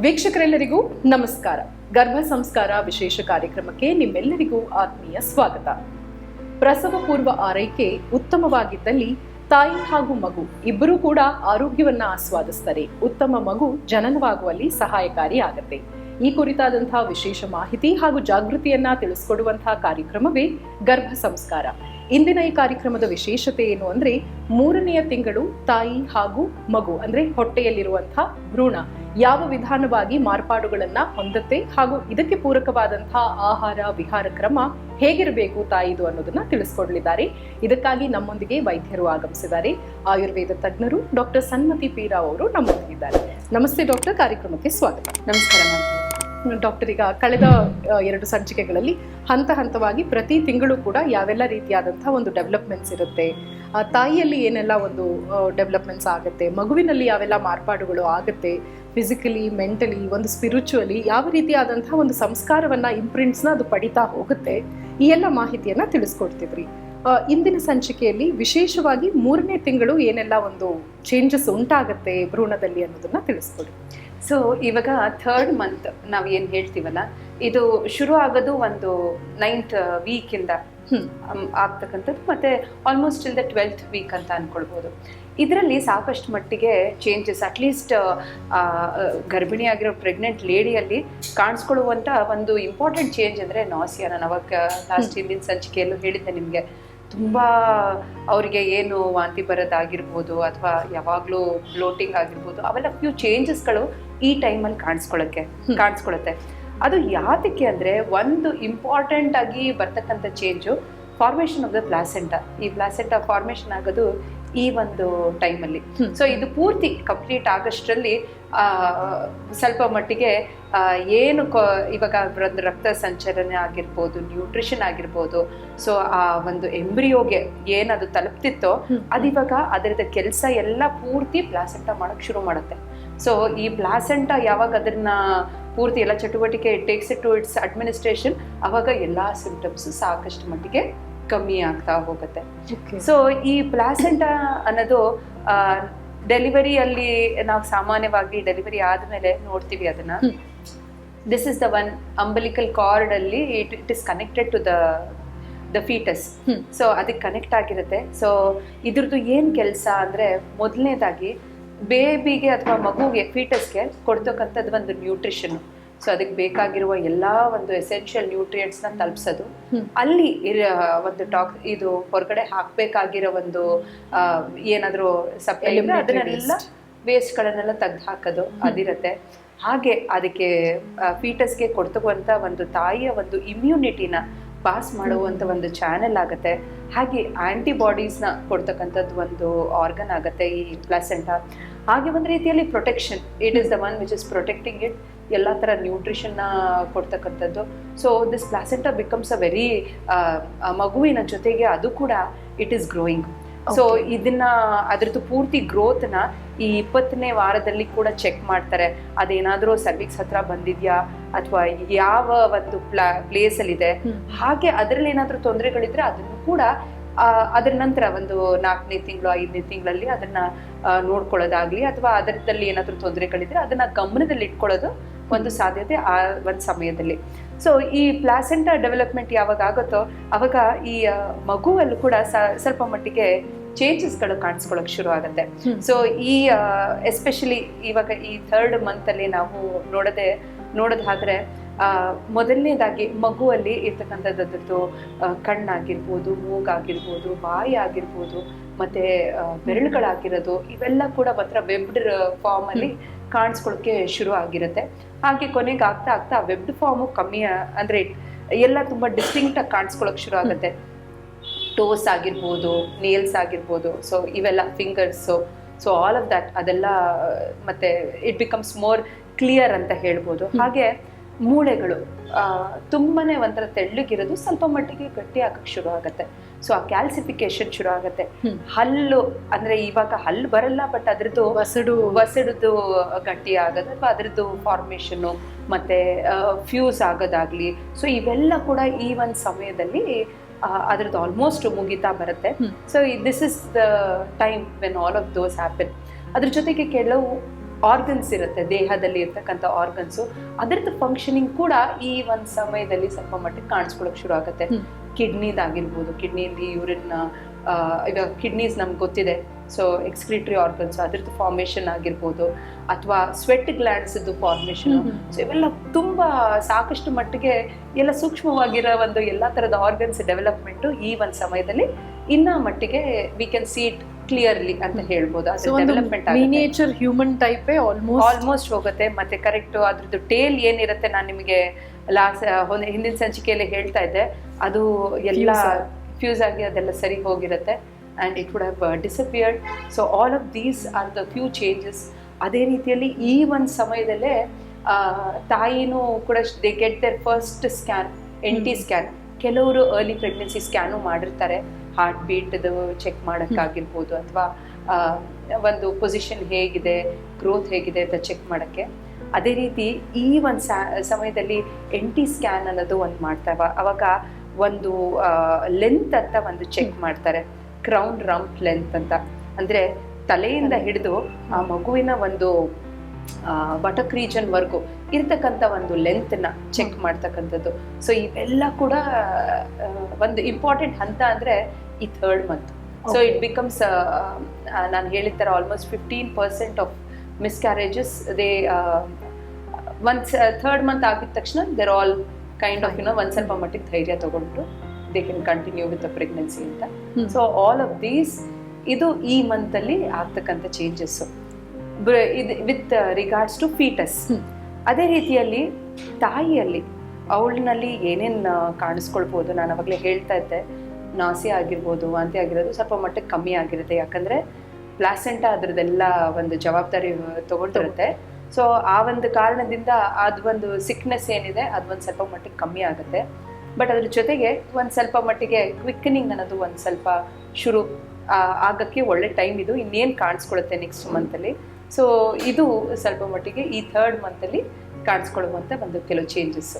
ವೀಕ್ಷಕರೆಲ್ಲರಿಗೂ ನಮಸ್ಕಾರ. ಗರ್ಭ ಸಂಸ್ಕಾರ ವಿಶೇಷ ಕಾರ್ಯಕ್ರಮಕ್ಕೆ ನಿಮ್ಮೆಲ್ಲರಿಗೂ ಆತ್ಮೀಯ ಸ್ವಾಗತ. ಪ್ರಸವ ಪೂರ್ವ ಆರೈಕೆ ಉತ್ತಮವಾಗಿದ್ದಲ್ಲಿ ತಾಯಿ ಹಾಗೂ ಮಗು ಇಬ್ಬರೂ ಕೂಡ ಆರೋಗ್ಯವನ್ನ ಆಸ್ವಾದಿಸ್ತಾರೆ. ಉತ್ತಮ ಮಗು ಜನನವಾಗುವಲ್ಲಿ ಸಹಾಯಕಾರಿ ಆಗತ್ತೆ. ಈ ಕುರಿತಾದಂತಹ ವಿಶೇಷ ಮಾಹಿತಿ ಹಾಗೂ ಜಾಗೃತಿಯನ್ನ ತಿಳಿಸ್ಕೊಡುವಂತಹ ಕಾರ್ಯಕ್ರಮವೇ ಗರ್ಭ ಸಂಸ್ಕಾರ. ಇಂದಿನ ಈ ಕಾರ್ಯಕ್ರಮದ ವಿಶೇಷತೆ ಏನು ಅಂದ್ರೆ, 3ನೆಯ ತಿಂಗಳು ತಾಯಿ ಹಾಗೂ ಮಗು ಅಂದ್ರೆ ಹೊಟ್ಟೆಯಲ್ಲಿರುವಂತಹ ಭ್ರೂಣ ಯಾವ ವಿಧಾನವಾಗಿ ಮಾರ್ಪಾಡುಗಳನ್ನ ಹೊಂದುತ್ತೆ ಹಾಗೂ ಇದಕ್ಕೆ ಪೂರಕವಾದಂತಹ ಆಹಾರ ವಿಹಾರ ಕ್ರಮ ಹೇಗಿರಬೇಕು ತಾಯಿದು ಅನ್ನೋದನ್ನ ತಿಳಿಸ್ಕೊಡ್ಲಿದ್ದಾರೆ. ಇದಕ್ಕಾಗಿ ನಮ್ಮೊಂದಿಗೆ ವೈದ್ಯರು ಆಗಮಿಸಿದ್ದಾರೆ. ಆಯುರ್ವೇದ ತಜ್ಞರು ಡಾಕ್ಟರ್ ಸನ್ಮತಿ ಪಿ ರಾವ್ ಅವರು ನಮ್ಮೊಂದಿಗಿದ್ದಾರೆ. ನಮಸ್ತೆ ಡಾಕ್ಟರ್, ಕಾರ್ಯಕ್ರಮಕ್ಕೆ ಸ್ವಾಗತ. ನಮಸ್ಕಾರ ಡಾಕ್ಟರ್, ಈಗ ಕಳೆದ 2 ಸಂಚಿಕೆಗಳಲ್ಲಿ ಹಂತ ಹಂತವಾಗಿ ಪ್ರತಿ ತಿಂಗಳು ಕೂಡ ಯಾವೆಲ್ಲ ರೀತಿಯಾದಂತಹ ಒಂದು ಡೆವಲಪ್ಮೆಂಟ್ಸ್ ಇರುತ್ತೆ, ತಾಯಿಯಲ್ಲಿ ಏನೆಲ್ಲ ಒಂದು ಡೆವಲಪ್ಮೆಂಟ್ಸ್ ಆಗುತ್ತೆ, ಮಗುವಿನಲ್ಲಿ ಯಾವೆಲ್ಲ ಮಾರ್ಪಾಡುಗಳು ಆಗುತ್ತೆ, ಫಿಸಿಕಲಿ ಮೆಂಟಲಿ ಒಂದು ಸ್ಪಿರಿಚುವಲಿ ಯಾವ ರೀತಿಯಾದಂತಹ ಒಂದು ಸಂಸ್ಕಾರವನ್ನ ಇಂಪ್ರಿಂಟ್ಸ್ನ ಅದು ಪಡಿತಾ ಹೋಗುತ್ತೆ, ಈ ಎಲ್ಲ ಮಾಹಿತಿಯನ್ನ ತಿಳಿಸ್ಕೊಡ್ತಿದ್ರಿ. ಇಂದಿನ ಸಂಚಿಕೆಯಲ್ಲಿ ವಿಶೇಷವಾಗಿ 3ನೇ ತಿಂಗಳು ಏನೆಲ್ಲ ಒಂದು ಚೇಂಜಸ್ ಉಂಟಾಗುತ್ತೆ ಭ್ರೂಣದಲ್ಲಿ ಅನ್ನೋದನ್ನ ತಿಳಿಸ್ಕೊಡಿ. ಸೊ ಇವಾಗ 3rd ಮಂತ್ ನಾವು ಏನು ಹೇಳ್ತೀವಲ್ಲ, ಇದು ಶುರು ಆಗೋದು ಒಂದು 9th ವೀಕಿಂದ ಆಗ್ತಕ್ಕಂಥದ್ದು, ಮತ್ತೆ ಆಲ್ಮೋಸ್ಟ್ ಇಲ್ ದ 12th ವೀಕ್ ಅಂತ ಅನ್ಕೊಳ್ಬೋದು. ಇದರಲ್ಲಿ ಸಾಕಷ್ಟು ಮಟ್ಟಿಗೆ ಚೇಂಜಸ್, ಅಟ್ಲೀಸ್ಟ್ ಗರ್ಭಿಣಿ ಆಗಿರೋ ಪ್ರೆಗ್ನೆಂಟ್ ಲೇಡಿಯಲ್ಲಿ ಕಾಣಿಸ್ಕೊಳ್ಳುವಂಥ ಒಂದು ಇಂಪಾರ್ಟೆಂಟ್ ಚೇಂಜ್ ಅಂದರೆ ನಾಸಿಯಾ. ನಾನು ಅವಾಗ ಲಾಸ್ಟ್ ಹಿಂದಿನ ಸಂಚಿಕೆಯಲ್ಲೂ ಹೇಳಿದ್ದೆ ನಿಮಗೆ, ತುಂಬ ಅವರಿಗೆ ಏನು ವಾಂತಿ ಬರೋದಾಗಿರ್ಬೋದು ಅಥವಾ ಯಾವಾಗಲೂ ಬ್ಲೋಟಿಂಗ್ ಆಗಿರ್ಬೋದು, ಅವೆಲ್ಲ ಫ್ಯೂ ಚೇಂಜಸ್ಗಳು ಈ ಟೈಮಲ್ಲಿ ಕಾಣಿಸ್ಕೊಳ್ಳುತ್ತೆ. ಅದು ಯಾತಕ್ಕೆ ಅಂದರೆ, ಒಂದು ಇಂಪಾರ್ಟೆಂಟ್ ಆಗಿ ಬರ್ತಕ್ಕಂಥ change formation of the placenta. ಈ ಪ್ಲಾಸೆಂಟಾ ಫಾರ್ಮೇಷನ್ ಆಗೋದು ಈ ಒಂದು ಟೈಮಲ್ಲಿ. ಸೊ ಇದು ಪೂರ್ತಿ ಕಂಪ್ಲೀಟ್ ಆಗಷ್ಟರಲ್ಲಿ ಸ್ವಲ್ಪ ಮಟ್ಟಿಗೆ ಏನು ಇವಾಗ ರಕ್ತ ಸಂಚಲನೆ ಆಗಿರ್ಬೋದು, ನ್ಯೂಟ್ರಿಷನ್ ಆಗಿರ್ಬೋದು, ಸೊ ಆ ಒಂದು ಎಂಬ್ರಿಯೋಗೆ ಏನದು ತಲುಪ್ತಿತ್ತೋ ಅದಿವಾಗ ಅದರದ ಕೆಲಸ ಎಲ್ಲ ಪೂರ್ತಿ ಪ್ಲಾಸೆಂಟಾ ಮಾಡೋಕ್ಕೆ ಶುರು ಮಾಡುತ್ತೆ. ಸೊ ಈ ಪ್ಲಾಸೆಂಟಾ ಯಾವಾಗ ಅದನ್ನ ಪೂರ್ತಿ ಎಲ್ಲ ಚಟುವಟಿಕೆ takes it to its administration, ಅವಾಗ ಎಲ್ಲ ಸಿಂಪ್ಟಮ್ಸ್ ಸಾಕಷ್ಟು ಮಟ್ಟಿಗೆ ಕಮ್ಮಿ ಆಗ್ತಾ ಹೋಗುತ್ತೆ. ಸೊ ಈ ಪ್ಲಾಸೆಂಟಾ ಅನ್ನೋದು ಡೆಲಿವರಿಯಲ್ಲಿ ನಾವು ಸಾಮಾನ್ಯವಾಗಿ ಡೆಲಿವರಿ ಆದಮೇಲೆ ನೋಡ್ತೀವಿ ಅದನ್ನ. This is the one umbilical cord ಅಲ್ಲಿ it is connected to the foetus. So ಅದಕ್ಕೆ ಕನೆಕ್ಟ್ ಆಗಿರುತ್ತೆ. ಸೊ ಇದ್ರದ್ದು ಏನು ಕೆಲಸ ಅಂದರೆ, ಮೊದಲನೇದಾಗಿ ಬೇಬಿಗೆ ಅಥವಾ ಮಗುಗೆ ಫೀಟಸ್ಗೆ ಕೊಡ್ತಕ್ಕಂಥದ್ದು ಒಂದು ನ್ಯೂಟ್ರಿಷನ್. ಸೊ ಅದಕ್ಕೆ ಬೇಕಾಗಿರುವ ಎಲ್ಲ ಒಂದು ಎಸೆನ್ಷಿಯಲ್ ನ್ಯೂಟ್ರಿಯೆಂಟ್ಸ್ನ ತಲುಪಿಸೋದು, ಅಲ್ಲಿ ಒಂದು ಇದು ಹೊರಗಡೆ ಹಾಕಬೇಕಾಗಿರೋ ಒಂದು ಏನಾದರೂ ಸಪ್ಲೈ ಅದನ್ನೆಲ್ಲ ವೇಸ್ಟ್ಗಳನ್ನೆಲ್ಲ ತೆಗೆದು ಹಾಕೋದು ಅದಿರುತ್ತೆ. ಹಾಗೆ ಅದಕ್ಕೆ ಫೀಟಸ್ಗೆ ಕೊಡ್ತಕ್ಕಂಥ ಒಂದು ತಾಯಿಯ ಒಂದು ಇಮ್ಯುನಿಟಿನ ಪಾಸ್ ಮಾಡುವಂಥ ಒಂದು ಚಾನೆಲ್ ಆಗುತ್ತೆ. ಹಾಗೆ ಆ್ಯಂಟಿಬಾಡೀಸ್ನ ಕೊಡ್ತಕ್ಕಂಥದ್ದು ಒಂದು ಆರ್ಗನ್ ಆಗುತ್ತೆ ಈ ಪ್ಲಾಸೆಂಟಾ. ಹಾಗೆ ಒಂದು ರೀತಿಯಲ್ಲಿ protection, it is the one which is protecting it, ಎಲ್ಲ ಥರ ನ್ಯೂಟ್ರಿಷನ್ನ ಕೊಡ್ತಕ್ಕಂಥದ್ದು. So this placenta becomes a very ಮಗುವಿನ ಜೊತೆಗೆ ಅದು ಕೂಡ ಇಟ್ ಈಸ್ ಗ್ರೋಯಿಂಗ್. ಸೊ ಇದನ್ನ ಅದ್ರದ್ದು ಪೂರ್ತಿ ಗ್ರೋತ್ನ ಈ 20ನೇ ವಾರದಲ್ಲಿ ಕೂಡ ಚೆಕ್ ಮಾಡ್ತಾರೆ. ಅದೇನಾದರೂ ಸರ್ವಿಕ್ಸ್ ಹತ್ರ ಬಂದಿದ್ಯಾ ಅಥವಾ ಯಾವ ಒಂದು ಪ್ಲೇಸಲ್ಲಿದೆ, ಹಾಗೆ ಅದರಲ್ಲಿ ಏನಾದರೂ ತೊಂದರೆಗಳಿದ್ರೆ ಅದನ್ನು ಕೂಡ ಅದರ ನಂತರ ಒಂದು 4ನೇ ತಿಂಗಳು 5ನೇ ತಿಂಗಳಲ್ಲಿ ಅದನ್ನ ನೋಡ್ಕೊಳ್ಳೋದಾಗ್ಲಿ, ಅಥವಾ ಅದರಲ್ಲಿ ಏನಾದರೂ ತೊಂದರೆಗಳಿದ್ರೆ ಅದನ್ನ ಗಮನದಲ್ಲಿ ಇಟ್ಕೊಳ್ಳೋದು ಒಂದು ಸಾಧ್ಯತೆ ಆ ಒಂದು ಸಮಯದಲ್ಲಿ. ಸೊ ಈ ಪ್ಲಾಸೆಂಟಾ ಡೆವಲಪ್ಮೆಂಟ್ ಯಾವಾಗ ಆಗುತ್ತೋ ಅವಾಗ ಈ ಮಗುವಲ್ಲೂ ಕೂಡ ಸ್ವಲ್ಪ ಮಟ್ಟಿಗೆ ಚೇಂಜಸ್ಗಳು ಕಾಣಿಸ್ಕೊಳ್ಳೋಕೆ ಶುರು ಆಗುತ್ತೆ. ಸೊ ಈ ಎಸ್ಪೆಷಲಿ ಇವಾಗ ಈ 3rd ಮಂತಲ್ಲಿ ನಾವು ನೋಡೋದಾದ್ರೆ, ಮೊದಲನೇದಾಗಿ ಮಗುವಲ್ಲಿ ಇರ್ತಕ್ಕಂಥದ್ದು ಕಣ್ಣಾಗಿರ್ಬೋದು, ಮೂಗಾಗಿರ್ಬೋದು, ಬಾಯಿ ಆಗಿರ್ಬೋದು, ಮತ್ತೆ ಬೆರಳುಗಳಾಗಿರೋದು, ಇವೆಲ್ಲ ಕೂಡ ಒಂಥರ ವೆಬ್ಡ್ ಫಾರ್ಮಲ್ಲಿ ಕಾಣಿಸ್ಕೊಳ್ಳೋಕ್ಕೆ ಶುರು ಆಗಿರುತ್ತೆ. ಹಾಗೆ ಕೊನೆಗೆ ಆಗ್ತಾ ಆಗ್ತಾ ವೆಬ್ಡ್ ಫಾರ್ಮು ಕಮ್ಮಿ, ಅಂದರೆ ಎಲ್ಲ ತುಂಬ ಡಿಸ್ಟಿಂಕ್ಟಾಗಿ ಕಾಣಿಸ್ಕೊಳ್ಳೋಕೆ ಶುರು ಆಗುತ್ತೆ. ಟೋಸ್ ಆಗಿರ್ಬೋದು, ನೇಲ್ಸ್ ಆಗಿರ್ಬೋದು, ಸೊ ಇವೆಲ್ಲ fingers, so all of that ಅದೆಲ್ಲ ಮತ್ತೆ ಇಟ್ ಬಿಕಮ್ಸ್ ಮೋರ್ ಕ್ಲಿಯರ್ ಅಂತ ಹೇಳ್ಬೋದು. ಹಾಗೆ ಮೂಳೆಗಳು ತುಂಬಾನೇ ಒಂಥರ ತೆಳ್ಳಗಿರೋದು ಸ್ವಲ್ಪ ಮಟ್ಟಿಗೆ ಗಟ್ಟಿ ಆಗಕ್ಕೆ ಶುರು ಆಗುತ್ತೆ. ಸೊ ಆ ಕ್ಯಾಲ್ಸಿಫಿಕೇಶನ್ ಶುರು ಆಗುತ್ತೆ. ಹಲ್ಲು ಅಂದ್ರೆ ಇವಾಗ ಹಲ್ಲು ಬರಲ್ಲ, ಬಟ್ ಅದ್ರದ್ದು ವಸಡುದು ಗಟ್ಟಿ ಆಗೋದು ಅಥವಾ ಅದ್ರದ್ದು ಫಾರ್ಮೇಷನ್ನು ಮತ್ತೆ ಫ್ಯೂಸ್ ಆಗೋದಾಗ್ಲಿ, ಸೊ ಇವೆಲ್ಲ ಕೂಡ ಈ ಒಂದು ಸಮಯದಲ್ಲಿ ಅದ್ರದ್ದು ಆಲ್ಮೋಸ್ಟ್ ಮುಗಿತಾ ಬರುತ್ತೆ. So this is the time when all of those happen. ಅದ್ರ ಜೊತೆಗೆ ಕೆಲವು ಆರ್ಗನ್ಸ್ ಇರುತ್ತೆ, ದೇಹದಲ್ಲಿ ಇರ್ತಕ್ಕಂಥ ಆರ್ಗನ್ಸು, ಅದರದ್ದು ಫಂಕ್ಷನಿಂಗ್ ಕೂಡ ಈ ಒಂದು ಸಮಯದಲ್ಲಿ ಸ್ವಲ್ಪ ಮಟ್ಟಿಗೆ ಕಾಣಿಸ್ಕೊಳಕ್ ಶುರು ಆಗುತ್ತೆ. ಕಿಡ್ನಿದಾಗಿರ್ಬೋದು, ಕಿಡ್ನಿಯಲ್ಲಿ ಯೂರಿನ್, ಇವಾಗ ಕಿಡ್ನೀಸ್ ನಮ್ಗೆ ಗೊತ್ತಿದೆ, ಸೊ ಎಕ್ಸ್ಕ್ರಿಟರಿ ಆರ್ಗನ್ಸ್ ಅದ್ರದ್ದು ಫಾರ್ಮೇಷನ್ ಆಗಿರ್ಬೋದು, ಅಥವಾ ಸ್ವೆಟ್ ಗ್ಲ್ಯಾಂಡ್ಸ್ದು ಫಾರ್ಮೇಷನ್. ಸೊ ಇವೆಲ್ಲ ತುಂಬಾ ಸಾಕಷ್ಟು ಮಟ್ಟಿಗೆ ಎಲ್ಲ ಸೂಕ್ಷ್ಮವಾಗಿರೋ ಒಂದು ಎಲ್ಲ ಥರದ ಆರ್ಗನ್ಸ್ ಡೆವಲಪ್ಮೆಂಟು ಈ ಒಂದು ಸಮಯದಲ್ಲಿ ಇನ್ನ ಮಟ್ಟಿಗೆ we can see it clearly ಅಂತ ಹೇಳ್ಬೋದು. ಅದು ಡೆವಲಪ್ಮೆಂಟ್ ಮಿನಿಯೇಚರ್ ಹ್ಯೂಮನ್ ಟೈಪೇ ಆಲ್ಮೋಸ್ಟ್ ಹೋಗುತ್ತೆ. ಮತ್ತೆ ಕರೆಕ್ಟ್ ಅದ್ರದ್ದು ಟೇಲ್ ಏನಿರುತ್ತೆ, ನಾನು ನಿಮಗೆ ಹಿಂದಿನ ಸಂಚಿಕೆಯಲ್ಲಿ ಹೇಳ್ತಾ ಇದ್ದೆ, ಅದು ಎಲ್ಲ ಫ್ಯೂಸ್ ಆಗಿ ಅದೆಲ್ಲ ಸರಿ ಹೋಗಿರುತ್ತೆ and it would have disappeared. So all of these are the few changes. ಅದೇ ರೀತಿಯಲ್ಲಿ ಈ ಒಂದು ಸಮಯದಲ್ಲೇ ತಾಯಿನೂ ಕೂಡ they get their first scan, NT scan. ಕೆಲವರು ಅರ್ಲಿ ಪ್ರೆಗ್ನೆನ್ಸಿ ಸ್ಕ್ಯಾನು ಮಾಡಿರ್ತಾರೆ, ಹಾರ್ಟ್ ಬೀಟ್ದು ಚೆಕ್ ಮಾಡೋಕ್ಕಾಗಿರ್ಬೋದು, ಅಥವಾ ಒಂದು ಪೊಸಿಷನ್ ಹೇಗಿದೆ, ಗ್ರೋತ್ ಹೇಗಿದೆ ಅಂತ ಚೆಕ್ ಮಾಡೋಕ್ಕೆ. ಅದೇ ರೀತಿ ಈ ಒಂದು ಸಮಯದಲ್ಲಿ NT ಸ್ಕ್ಯಾನ್ ಅನ್ನೋದು ಒಂದು ಮಾಡ್ತಾರೆ. ಅವಾಗ ಒಂದು ಲೆಂತ್ ಅಂತ ಒಂದು ಚೆಕ್ ಮಾಡ್ತಾರೆ, ಕ್ರೌನ್ ರಂಪ್ ಲೆಂತ್ ಅಂತ. ಅಂದರೆ ತಲೆಯಿಂದ ಹಿಡಿದು ಆ ಮಗುವಿನ ಒಂದು ಬಟಕ್ ರೀಜನ್ವರೆಗೂ ಇರ್ತಕ್ಕಂಥ ಒಂದು ಲೆಂತ್ನ ಚೆಕ್ ಮಾಡ್ತಕ್ಕಂಥದ್ದು. ಸೊ ಇವೆಲ್ಲ ಕೂಡ ಒಂದು ಇಂಪಾರ್ಟೆಂಟ್ ಹಂತ ಅಂದರೆ ಈ 3rd month. So it becomes, ನಾನು ಹೇಳಿದ ಥರ almost 15% of miscarriages once 3rd month ಆಗಿದ ತಕ್ಷಣ ದೇರ್ ಆಲ್ ಕೈಂಡ್ ಆಫ್ ಒಂದು ಸ್ವಲ್ಪ ಮಟ್ಟಿಗೆ ಧೈರ್ಯ ತಗೊಂಡು they can continue with the pregnancy ಅಂತ. ಸೊ ಆಲ್ ಆಫ್ ದೀಸ್ ಇದು ಈ ಮಂತಲ್ಲಿ ಆಗ್ತಕ್ಕಂಥ changes with regards to foetus. ಅದೇ ರೀತಿಯಲ್ಲಿ ತಾಯಿಯಲ್ಲಿ ಅವಳಿನಲ್ಲಿ ಏನೇನು ಕಾಣಿಸ್ಕೊಳ್ಬೋದು, ನಾನು ಅವಾಗಲೇ ಹೇಳ್ತಾ ಇದ್ದೆ, ನಾಸಿ ಆಗಿರ್ಬೋದು, ವಾಂತಿ ಆಗಿರೋದು ಸ್ವಲ್ಪ ಮಟ್ಟಿಗೆ ಕಮ್ಮಿ ಆಗಿರುತ್ತೆ. ಯಾಕಂದರೆ ಪ್ಲಾಸೆಂಟಾ ಅದ್ರದ್ದೆಲ್ಲ ಒಂದು ಜವಾಬ್ದಾರಿ ತಗೊಂಡಿರುತ್ತೆ. ಸೊ ಆ ಒಂದು ಕಾರಣದಿಂದ ಅದು ಒಂದು ಸಿಕ್ನೆಸ್ ಏನಿದೆ ಅದು ಒಂದು ಸ್ವಲ್ಪ ಮಟ್ಟಿಗೆ ಕಮ್ಮಿ ಆಗುತ್ತೆ. ಬಟ್ ಅದ್ರ ಜೊತೆಗೆ ಒಂದು ಸ್ವಲ್ಪ ಮಟ್ಟಿಗೆ ಕ್ವಿಕ್ಕನಿಂಗ್ ಅನ್ನೋದು ಒಂದು ಸ್ವಲ್ಪ ಶುರು ಆಗೋಕ್ಕೆ ಒಳ್ಳೆ ಟೈಮ್ ಇದು. ಇನ್ನೇನು ಕಾಣಿಸ್ಕೊಳುತ್ತೆ ನೆಕ್ಸ್ಟ್ ಮಂತಲ್ಲಿ. ಸೊ ಇದು ಸ್ವಲ್ಪ ಮಟ್ಟಿಗೆ ಈ 3rd ಮಂತಲ್ಲಿ ಕಾಣಿಸ್ಕೊಳ್ಳುವಂಥ ಒಂದು ಕೆಲವು ಚೇಂಜಸ್.